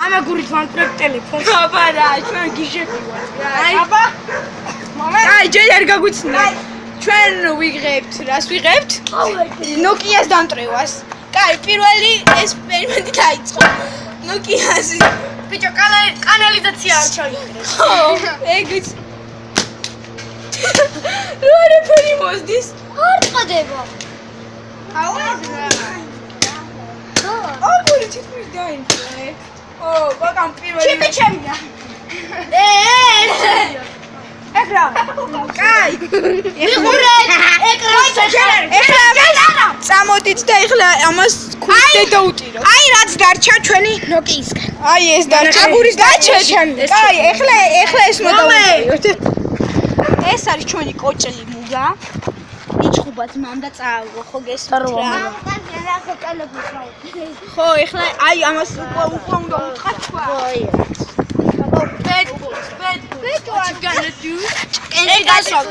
ამა გურით ვანტრებ ტელეფონს. აბა რა, ჩვენ გიჟები ვართ. აბა. მომენტ. აი, ჯერ არ გაგვიცნდა. ჩვენ ვიღებთ, რას ვიღებთ? Nokia-ს დამტრევას. კაი, პირველი ექსპერიმენტი დაიწყო. Nokia-ს. ბიჭო, კანალიზაცია არ ჩაიგდეს. ხო, ეგიც. რა რეფერი მოსდის? არ წდება. აუ ეს რა. აგური თითქმის დაინჯრე. ო, ბაკამ პირველი. ჩიპი ჩემია. ეხლა. კაი. მიყურე ეკრანს ეხლა წამოდით და ეხლა ამას ქუსდე დაუტირო. აი რაც დარჩა ჩვენი Nokia-ისგან. აი ეს დარჩა. აგურის დაჩედი. კაი, ეხლა ეს მოდავიოთ. ეს არის ჩვენი კოჭლი მუგა. იჩხუბა ძმამ და წააგო ხო გესმით რა. ხო, ეხლა აი ამას უკვე უნდა უთხრათ თქვა. Bad boys. What you gonna do? კენჭი გასავ.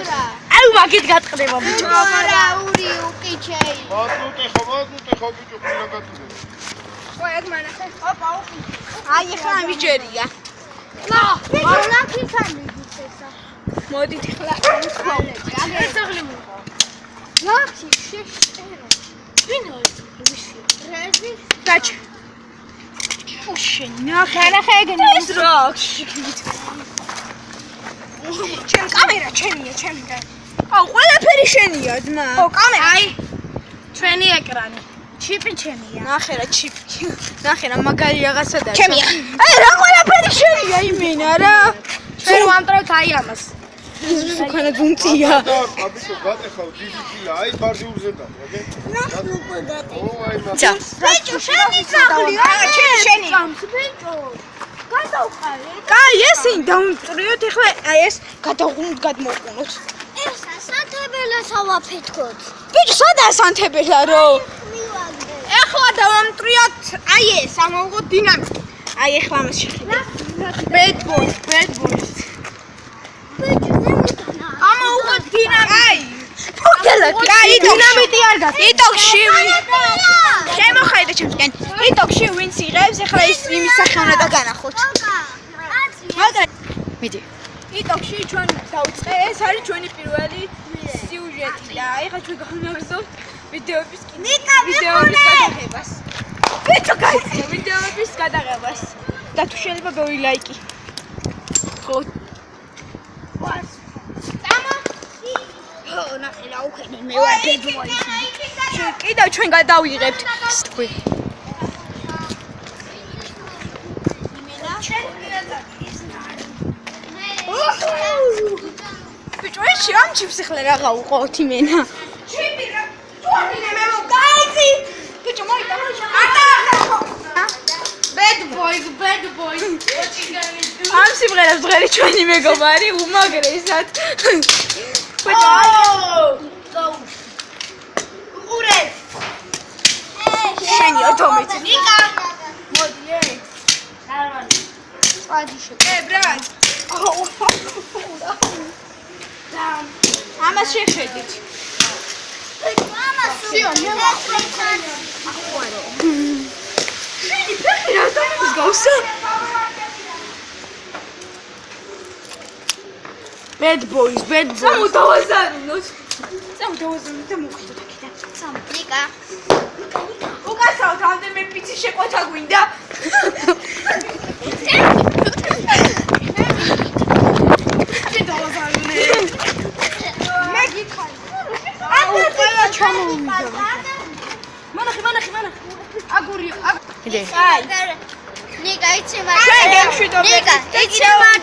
აი მაგით გატყდება ბიჭო. ვარაური უკიჩეი. მოგუტე ხო ბიჭო ხილა გატყდება. ხო ეგ მანახე. ოპა უხი. აი ეხლა ამის ჯერია. ბიჭო, ლაქისანი გიწესა. მოდით ეხლა ამის ხვალები. ეს საღლი მიყო. ლაქი შეშტერო. ვინ არის? ვისი? რეზი. დაჩ. ნახე ეგენი. ეს როქს. ჩემ კამერა ჩემია, ჩემი და. აუ ყველაფერი შენია ძმა. ო კამერა. აი ჩვენი ეკრანი. ჩიპი ჩემია. ნახე რა ჩიპი. ნახე რა მაგარი რაღაცა და. ჩემია. აი რა ყველაფერი შენია იმენა რა. ჩვენ ვამტრევთ აი ამას. უკანა ძუნწია. აბიჭო გატეხავ დიდი ხილა, აი ბარდიურზე და, რა. ნახე უკვე გატი. ო აი მაგ. ცა. ბიჭო, შენი საღლი. აა ჩემი შენი. ბიჭო. გადავყარე. კაი ესენი დაუნწრიოთ ეხლა აი ეს გადაღუნოთ გადმოყუნოთ. ეს სანთებელასა ვაფეთქოთ. ბიჭო სადაა სანთებელა რო? მივაგდე. ეხლა დავამტრიოთ აი ეს, ამოვღოთ დინამიკა. აი ეხლა ამას შეხედე. Bad boys. ბიჭო, ზემოდანა. ამოვღოთ დინამიკა. აი. ფუქელა კაი დინამიტი არ გაქვს. იტოქში შემოხედე ჩემსკენ. იტოქში ვინც იღებს ეხლა ის იმის სახე უნდა და განახოთ. მაგარი. მიდი. იტოქში ჩვენ დავწყე ეს არის ჩვენი პირველი სიუჟეტი და ეხლა ჩვენ გავიმარჯვებთ ვიდეოების ვიდეოების გადაღებას. ბიჭო გაიწია ვიდეოების გადაღებას. და თუ შეიძლება ბევრი ლაიკი. ხო. ნახე რა უხედე მე ვარ ბედვაი. კიდევ ჩვენ გადავიღებთ. თქვი. ბიჭო ეს ამ ჩიპს ახლა რა გავუყოთ იმენა. ჩიპი რა. თუადინე მე მოგაიცი. ბიჭო მოიტანო Bad boys. What you gonna do? ამ სიმღერას დღერი ჩვენი მეგობარი უმაგრესად. ბიჭო ურე. შენი ათომით. ნიკა. მოდი ე. პადიშე. ბრატ. ამას შეხედით. მამა სიო, შენი ფეხი რა დამისგავსა? Bad boys. სამუდავაზარუნოთ. სამუდავაზარუნოთ და მოვხდოთ აქედან. ნიკა. უკასავთ ამდენმე პიცი შეკვეთა გვინდა. მე გითხარი. აუ ყველა ჩამოვიდა. მანახე. აგური. იდე. ნიკა იცი მაგ. ჩვენ გემშვიდობებით. ნიკა იცი მაგ.